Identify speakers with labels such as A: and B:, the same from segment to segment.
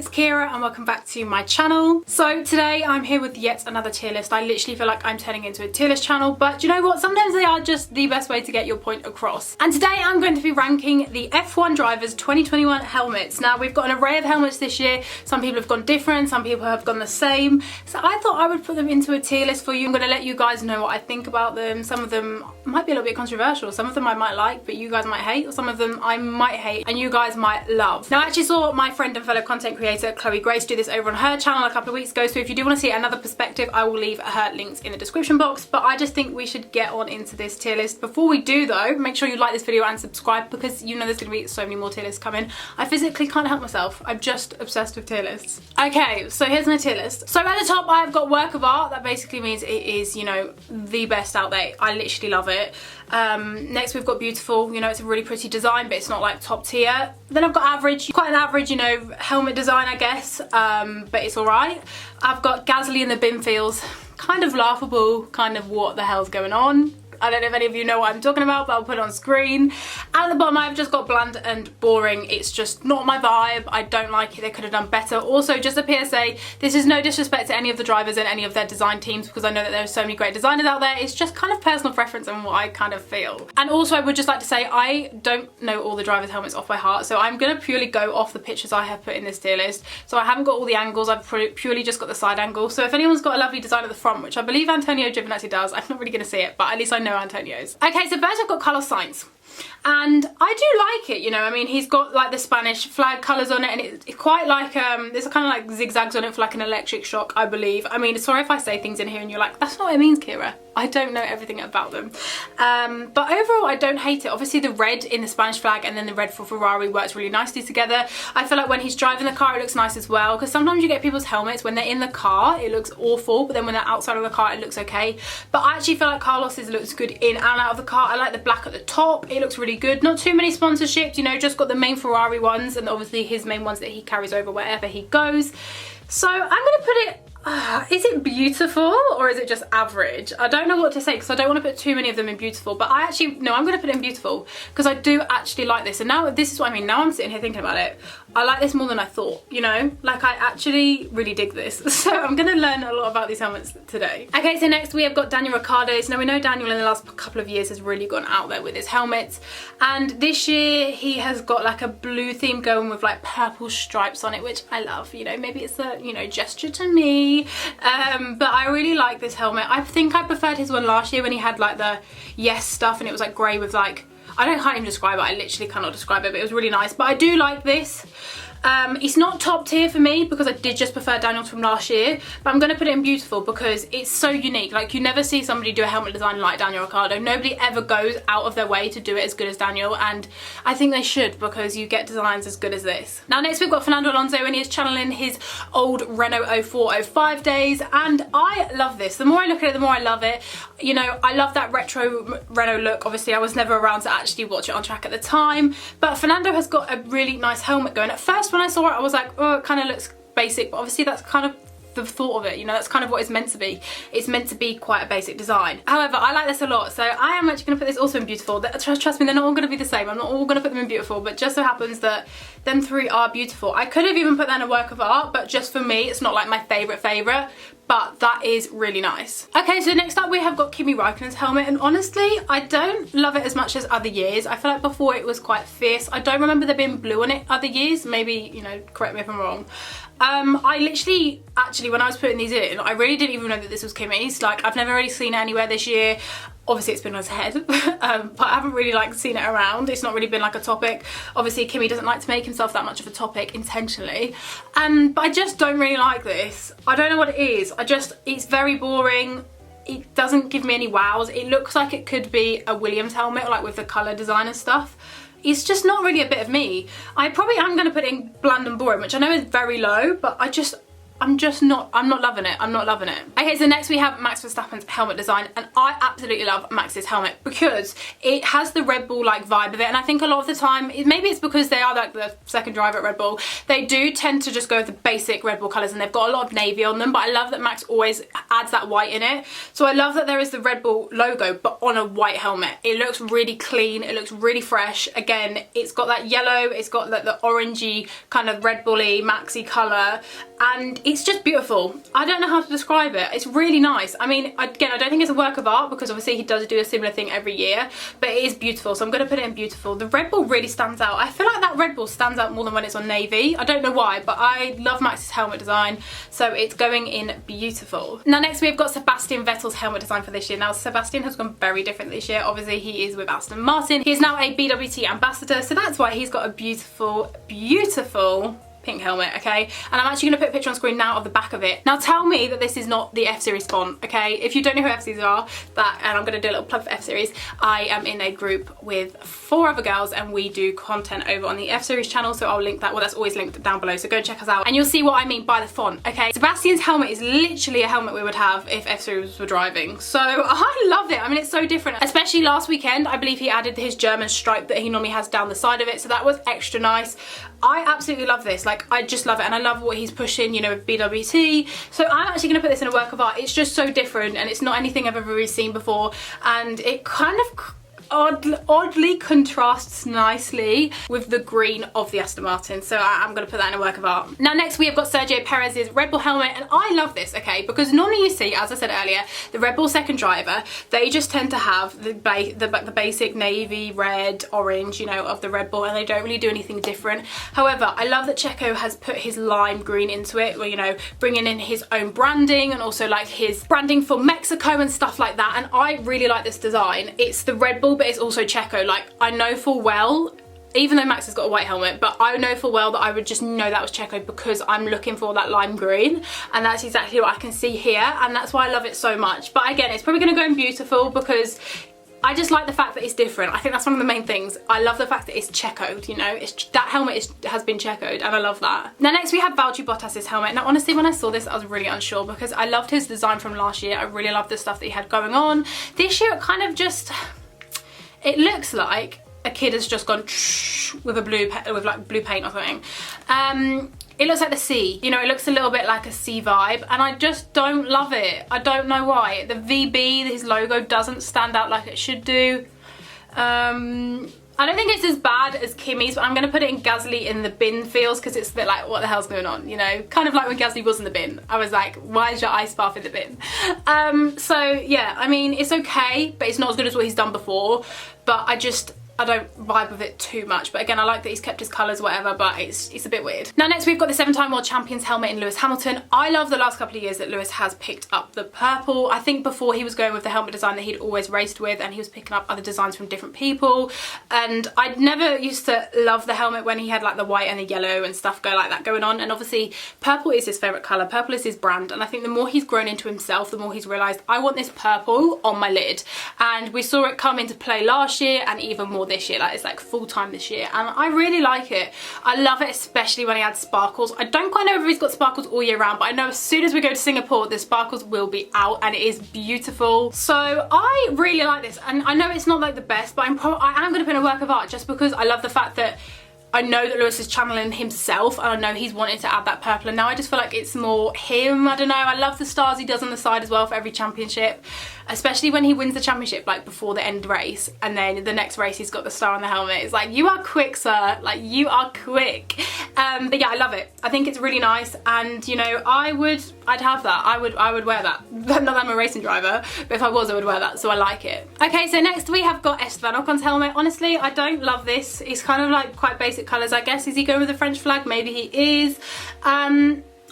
A: it's Keira and welcome back to my channel. So today I'm here with yet another tier list. I literally feel like I'm turning into a tier list channel, but do you know what? Sometimes they are just the best way to get your point across. And today I'm going to be ranking the F1 drivers 2021 helmets. Now we've got an array of helmets this year. Some people have gone different, some people have gone the same. So I thought I would put them into a tier list for you. I'm going to let you guys know what I think about them. Some of them might be a little bit controversial. Some of them I might like, but you guys might hate, or some of them I might hate and you guys might love. Now I actually saw my friend and fellow content creator Chloe Grace do this over on her channel a couple of weeks ago, so if you do want to see another perspective I will leave her links in the description box. But I just think we should get on into this tier list. Before we do though, make sure you like this video and subscribe because you know there's going to be so many more tier lists coming. I physically can't help myself. I'm just obsessed with tier lists. Okay, so here's my tier list. So at the top I've got work of art. That basically means it is, you know, the best out there. I literally love it. Next we've got beautiful. You know, it's a really pretty design, but it's not like top tier. Then I've got average, quite an average, you know, helmet design I guess, but it's alright. I've got Gasly in the bin feels, kind of laughable, kind of what the hell's going on. I don't know if any of you know what I'm talking about, but I'll put it on screen. And at the bottom I've just got bland and boring. It's just not my vibe. I don't like it. They could have done better. Also, just a PSA, this is no disrespect to any of the drivers and any of their design teams because I know that there are so many great designers out there. It's just kind of personal preference and what I kind of feel. And also I would just like to say I don't know all the drivers' helmets off by heart, so I'm going to purely go off the pictures I have put in this tier list. So I haven't got all the angles, I've purely just got the side angle. So if anyone's got a lovely design at the front, which I believe Antonio Giovinazzi does, I'm not really going to see it, but at least I know Antonio's. Okay, so first I've got Carlos Sainz. And I do like it, you know, I mean, he's got like the Spanish flag colours on it and it's quite like, there's kind of like zigzags on it for like an electric shock, I believe. I mean, sorry if I say things in here and you're like, that's not what it means, Keira. I don't know everything about them. But overall, I don't hate it. Obviously, the red in the Spanish flag and then the red for Ferrari works really nicely together. I feel like when he's driving the car, it looks nice as well. Because sometimes you get people's helmets, when they're in the car, it looks awful. But then when they're outside of the car, it looks okay. But I actually feel like Carlos's looks good in and out of the car. I like the black at the top. It looks really good. Not too many sponsorships, you know, just got the main Ferrari ones and obviously his main ones that he carries over wherever he goes. So I'm going to put it, is it beautiful or is it just average? I don't know what to say because I don't want to put too many of them in beautiful, but I'm going to put it in beautiful because I do actually like this. And now this is what I mean, now I'm sitting here thinking about it. I like this more than I thought, you know, like I actually really dig this. So I'm going to learn a lot about these helmets today. Okay, so next we have got Daniel Ricciardo's. Now we know Daniel in the last couple of years has really gone out there with his helmets. And this year he has got like a blue theme going with like purple stripes on it, which I love, you know, maybe it's a, you know, gesture to me. But I really like this helmet. I think I preferred his one last year when he had like the yes stuff and it was like grey with like, can't even describe it, I literally cannot describe it, but it was really nice. But I do like this. It's not top tier for me because I did just prefer Daniel's from last year, but I'm going to put it in beautiful because it's so unique. Like you never see somebody do a helmet design like Daniel Ricciardo. Nobody ever goes out of their way to do it as good as Daniel, and I think they should because you get designs as good as this. Now next we've got Fernando Alonso and he is channeling his old Renault 04-05 days, and I love this. The more I look at it, the more I love it. You know, I love that retro Renault look. Obviously I was never around to actually watch it on track at the time, but Fernando has got a really nice helmet going. At first when I saw it I was like, oh, it kind of looks basic, but obviously that's kind of the thought of it, you know, that's kind of what it's meant to be. It's meant to be quite a basic design. However, I like this a lot, so I am actually going to put this also in beautiful. Trust me, they're not all going to be the same. I'm not all going to put them in beautiful, but just so happens that them three are beautiful. I could have even put that in a work of art, but just for me, it's not like my favourite, but that is really nice. Okay, so next up we have got Kimi Raikkonen's helmet, and honestly, I don't love it as much as other years. I feel like before it was quite fierce. I don't remember there being blue on it other years. Maybe, you know, correct me if I'm wrong. I literally, actually, when I was putting these in, I really didn't even know that this was Kimi's. Like, I've never really seen it anywhere this year. Obviously, it's been on his head, but I haven't really like seen it around. It's not really been like a topic. Obviously, Kimi doesn't like to make himself that much of a topic intentionally. But I just don't really like this. I don't know what it is. It's very boring. It doesn't give me any wows. It looks like it could be a Williams helmet, like with the colour design and stuff. It's just not really a bit of me. I probably am going to put in bland and boring, which I know is very low, but I I'm not loving it. I'm not loving it. Okay, so next we have Max Verstappen's helmet design, and I absolutely love Max's helmet because it has the Red Bull like vibe of it, and I think a lot of the time, maybe it's because they are like the second driver at Red Bull, they do tend to just go with the basic Red Bull colours, and they've got a lot of navy on them, but I love that Max always adds that white in it. So I love that there is the Red Bull logo but on a white helmet. It looks really clean, it looks really fresh. Again, it's got that yellow, it's got like the orangey kind of Red Bully Maxi colour, and it's just beautiful. I don't know how to describe it. It's really nice. I mean, again, I don't think it's a work of art because obviously he does do a similar thing every year, but it is beautiful, so I'm going to put it in beautiful. The Red Bull really stands out. I feel like that Red Bull stands out more than when it's on navy. I don't know why, but I love Max's helmet design, so it's going in beautiful. Now next we've got Sebastian Vettel's helmet design for this year. Now Sebastian has gone very different this year. Obviously he is with Aston Martin. He is now a BWT ambassador, so that's why he's got a beautiful, beautiful pink helmet, okay? And I'm actually going to put a picture on screen now of the back of it. Now tell me that this is not the F-Series font, okay? If you don't know who F-Series are, and I'm going to do a little plug for F-Series, I am in a group with 4 other girls and we do content over on the F-Series channel, so I'll link that. Well, that's always linked down below, so go and check us out and you'll see what I mean by the font, okay? Sebastian's helmet is literally a helmet we would have if F-Series were driving, so I love it. I mean, it's so different, especially last weekend. I believe he added his German stripe that he normally has down the side of it, so that was extra nice. I absolutely love this. Like, I just love it, and I love what he's pushing, you know, with BWT. So I'm actually going to put this in a work of art. It's just so different, and it's not anything I've ever really seen before, and it kind of oddly contrasts nicely with the green of the Aston Martin, so I'm going to put that in a work of art. Now next we have got Sergio Perez's Red Bull helmet, and I love this, okay, because normally you see, as I said earlier, the Red Bull second driver, they just tend to have the basic navy, red, orange, you know, of the Red Bull, and they don't really do anything different. However, I love that Checo has put his lime green into it, or, you know, bringing in his own branding, and also like his branding for Mexico and stuff like that, and I really like this design. It's the Red Bull, but it's also Checo. Like, I know full well, even though Max has got a white helmet, but I know full well that I would just know that was Checo because I'm looking for that lime green, and that's exactly what I can see here, and that's why I love it so much. But again, it's probably going to go in beautiful because I just like the fact that it's different. I think that's one of the main things. I love the fact that it's Checoed, you know, that helmet has been Checoed, and I love that. Now next we have Valtteri Bottas' helmet. Now honestly, when I saw this, I was really unsure because I loved his design from last year. I really loved the stuff that he had going on. This year it kind of just, it looks like a kid has just gone with blue paint or something. It looks like the sea, you know, it looks a little bit like a sea vibe, and I just don't love it. I don't know why. The VB, his logo, doesn't stand out like it should do. I don't think it's as bad as Kimi's, but I'm going to put it in Gasly in the bin feels because it's a bit like, what the hell's going on, you know? Kind of like when Gasly was in the bin. I was like, why is your ice bath in the bin? So yeah, I mean, it's okay, but it's not as good as what he's done before, but I don't vibe with it too much. But again, I like that he's kept his colours, whatever, but it's a bit weird. Now next we've got the 7-time world champion's helmet in Lewis Hamilton. I love the last couple of years that Lewis has picked up the purple. I think before he was going with the helmet design that he'd always raced with, and he was picking up other designs from different people, and I never used to love the helmet when he had like the white and the yellow and stuff like that going on, and obviously purple is his favourite colour, purple is his brand, and I think the more he's grown into himself, the more he's realised, I want this purple on my lid, and we saw it come into play last year and even more this year. Like, it's like full time this year, and I really like it. I love it, especially when he adds sparkles. I don't quite know if he's got sparkles all year round, but I know as soon as we go to Singapore, the sparkles will be out, and it is beautiful. So I really like this, and I know it's not like the best, but I am going to put in a work of art just because I love the fact that I know that Lewis is channeling himself, and I know he's wanted to add that purple, and now I just feel like it's more him. I don't know, I love the stars he does on the side as well for every championship, especially when he wins the championship like before the end race, and then the next race he's got the star on the helmet. It's like, you are quick, sir, like you are quick. But yeah, I love it. I think it's really nice, and you know, I'd have that. I would wear that. Not that I'm a racing driver, but if I was, I would wear that, so I like it. Okay, so next we have got Esteban Ocon's helmet. Honestly, I don't love this. It's kind of like quite basic colours, I guess. Is he going with the French flag? Maybe he is.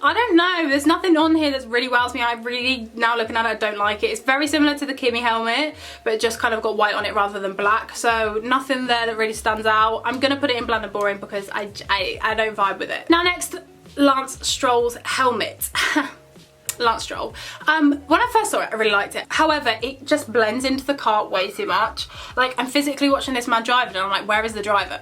A: I don't know, there's nothing on here that's really wows me. I really, now looking at it, I don't like it. It's very similar to the Kimi helmet, but it just kind of got white on it rather than black, so nothing there that really stands out. I'm gonna put it in bland and boring because I don't vibe with it. Now next, Lance Stroll's helmet. Lance Stroll. When I first saw it, I really liked it. However, it just blends into the car way too much. Like, I'm physically watching this man drive, and I'm like, where is the driver?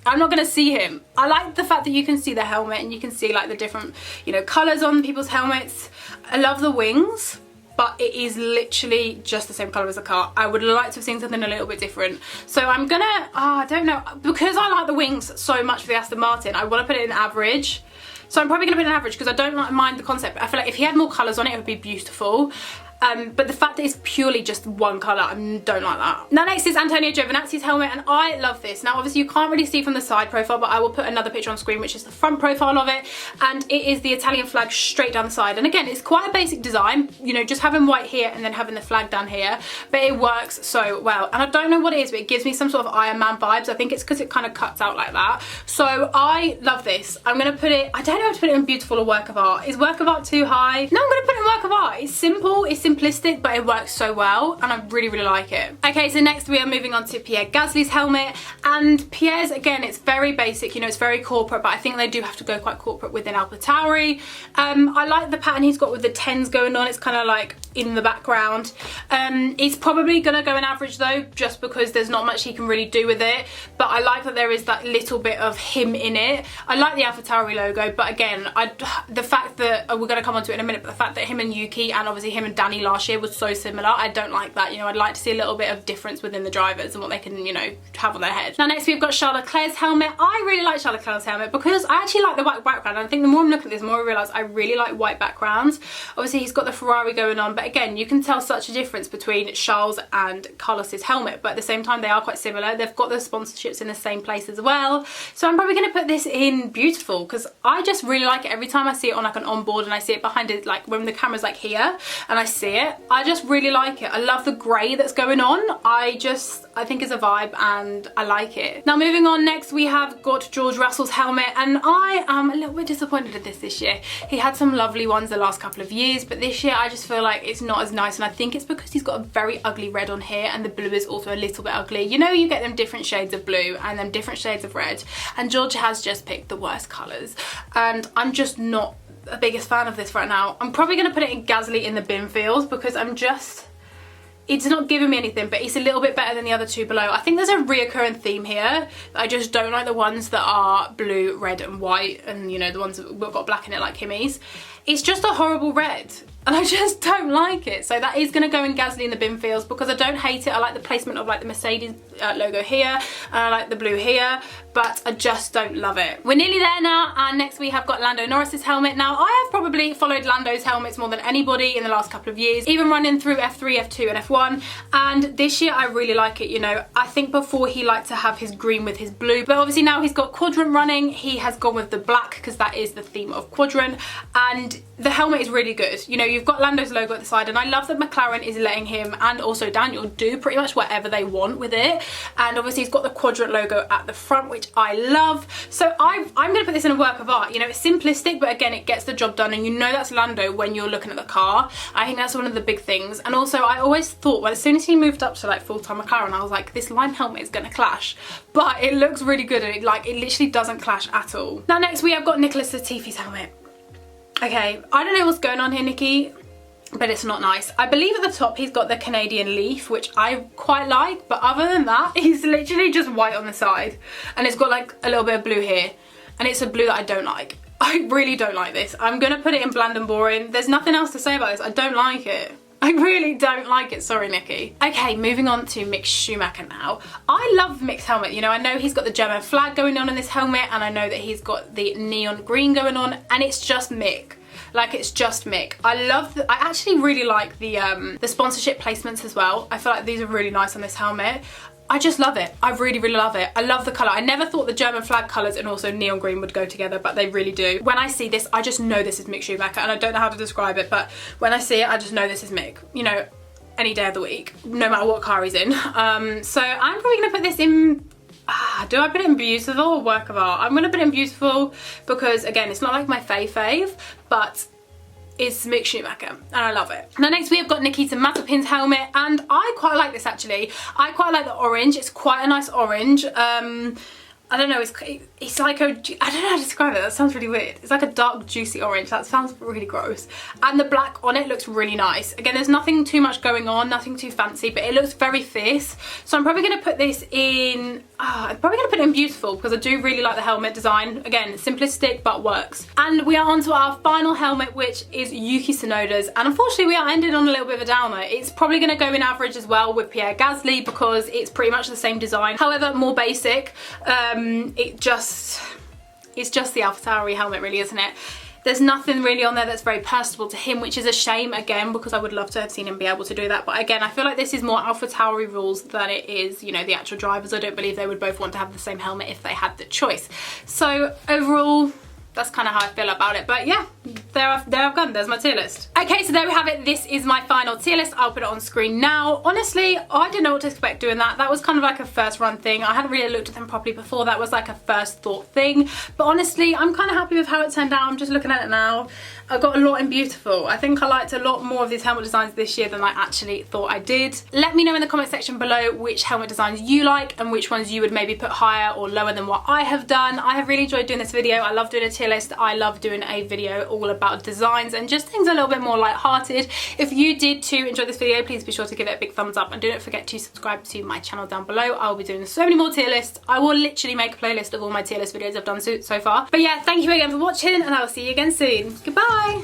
A: I'm not gonna see him. I like the fact that you can see the helmet and you can see like the different, you know, colours on people's helmets. I love the wings, but it is literally just the same colour as the car. I would like to have seen something a little bit different. So I'm gonna, I don't know, because I like the wings so much for the Aston Martin, I want to put it in average. So I'm probably going to put it in average because I don't mind the concept. I feel like if he had more colours on it, it would be beautiful. But the fact that it's purely just one colour, I don't like that. Now next is Antonio Giovinazzi's helmet, and I love this. Now obviously you can't really see from the side profile, but I will put another picture on screen, which is the front profile of it, and it is the Italian flag straight down the side. And again, it's quite a basic design, you know, just having white here and then having the flag down here, but it works so well. And I don't know what it is, but it gives me some sort of Iron Man vibes. I think it's because it kind of cuts out like that. So I love this. I'm going to put it, I don't know how to put it in beautiful or work of art. Is work of art too high? No, I'm going to put it in work of art. It's simple, it's simplistic, but it works so well and I really, really like it. Okay, so next we are moving on to Pierre Gasly's helmet, and Pierre's, again, it's very basic, you know, it's very corporate, but I think they do have to go quite corporate within AlphaTauri. I like the pattern he's got with the 10s going on. It's kind of like in the background. It's probably gonna go in average though, just because there's not much he can really do with it, but I like that there is that little bit of him in it. I like the AlphaTauri logo, but again, the fact that, we're gonna come on to it in a minute, but the fact that him and Yuki and obviously him and Danny last year was so similar, I don't like that. You know, I'd like to see a little bit of difference within the drivers and what they can, you know, have on their head. Now next we've got Charles Leclerc's helmet. I really like Charles Leclerc's helmet because I actually like the white background, and I think the more I'm looking at this, the more I realise I really like white backgrounds. Obviously he's got the Ferrari going on, but again, you can tell such a difference between Charles and Carlos's helmet, but at the same time they are quite similar. They've got the sponsorships in the same place as well. So I'm probably going to put this in beautiful because I just really like it. Every time I see it on like an onboard and I see it behind it, like when the camera's like here and I see it, I just really like it. I love the grey that's going on. I think it's a vibe and I like it. Now moving on, next we have got George Russell's helmet, and I am a little bit disappointed at this year. He had some lovely ones the last couple of years, but this year I just feel like it's not as nice, and I think it's because he's got a very ugly red on here and the blue is also a little bit ugly. You know, you get them different shades of blue and then different shades of red, and George has just picked the worst colours, and I'm just not the biggest fan of this right now. I'm probably going to put it in Gasly in the bin field because it's not giving me anything, but it's a little bit better than the other two below. I think there's a reoccurring theme here. I just don't like the ones that are blue, red and white, and you know, the ones that have got black in it like Kimmy's. It's just a horrible red and I just don't like it. So that is going to go in Gasly in the bin fields because I don't hate it. I like the placement of like the Mercedes logo here, and I like the blue here, but I just don't love it. We're nearly there now, and next we have got Lando Norris's helmet. Now I have probably followed Lando's helmets more than anybody in the last couple of years, even running through F3, F2 and F1, and this year I really like it. You know, I think before he liked to have his green with his blue, but obviously now he's got Quadrant running, he has gone with the black because that is the theme of Quadrant, and the helmet is really good. You know, you've got Lando's logo at the side, and I love that McLaren is letting him and also Daniel do pretty much whatever they want with it, and obviously he's got the Quadrant logo at the front, which I love. So I'm going to put this in a work of art. You know, it's simplistic, but again, it gets the job done, and you know that's Lando when you're looking at the car. I think that's one of the big things. And also I always thought, well, as soon as he moved up to like full-time McLaren, I was like, this lime helmet is going to clash, but it looks really good, and it literally doesn't clash at all. Now next we have got Nicholas Latifi's helmet. Okay, I don't know what's going on here, Nikki, but it's not nice. I believe at the top he's got the Canadian leaf, which I quite like, but other than that, he's literally just white on the side, and it's got like a little bit of blue here, and it's a blue that I don't like. I really don't like this. I'm gonna put it in bland and boring. There's nothing else to say about this. I don't like it. I really don't like it, sorry Nikki. Okay, moving on to Mick Schumacher now. I love Mick's helmet. You know, I know he's got the German flag going on in this helmet, and I know that he's got the neon green going on, and it's just Mick. Like, it's just Mick. I actually really like the sponsorship placements as well. I feel like these are really nice on this helmet. I just love it. I really, really love it. I love the colour. I never thought the German flag colours and also neon green would go together, but they really do. When I see this, I just know this is Mick Schumacher, and I don't know how to describe it, but when I see it, I just know this is Mick. You know, any day of the week, no matter what car he's in. So I'm probably going to put this in... do I put it in beautiful or work of art? I'm going to put it in beautiful because, again, it's not like my fave, but it's Mick Schumacher and I love it. Now next we have got Nikita Mazepin's helmet, and I quite like this actually. I quite like the orange. It's quite a nice orange. I don't know, it's like a, I don't know how to describe it, that sounds really weird. It's like a dark juicy orange, that sounds really gross. And the black on it looks really nice. Again, there's nothing too much going on, nothing too fancy, but it looks very fierce. So I'm probably going to put this in, I'm probably going to put it in beautiful because I do really like the helmet design. Again, simplistic but works. And we are on to our final helmet, which is Yuki Tsunoda's. And unfortunately we are ending on a little bit of a downer. It's probably going to go in average as well with Pierre Gasly because it's pretty much the same design. However, more basic. It's just the AlphaTauri helmet really, isn't it? There's nothing really on there that's very personable to him, which is a shame again because I would love to have seen him be able to do that. But again, I feel like this is more AlphaTauri rules than it is, you know, the actual drivers. I don't believe they would both want to have the same helmet if they had the choice. So overall, that's kind of how I feel about it. But yeah, there I've gone. There's my tier list. Okay, so there we have it. This is my final tier list. I'll put it on screen now. Honestly, I didn't know what to expect doing that. That was kind of like a first run thing. I hadn't really looked at them properly before. That was like a first thought thing. But honestly, I'm kind of happy with how it turned out. I'm just looking at it now. I got a lot in beautiful. I think I liked a lot more of these helmet designs this year than I actually thought I did. Let me know in the comment section below which helmet designs you like and which ones you would maybe put higher or lower than what I have done. I have really enjoyed doing this video. I love doing a tier list. I love doing a video all about designs and just things a little bit more light-hearted. If you did too enjoy this video, please be sure to give it a big thumbs up and don't forget to subscribe to my channel down below. I will be doing so many more tier lists. I will literally make a playlist of all my tier list videos I've done so far. But yeah, thank you again for watching and I will see you again soon. Goodbye!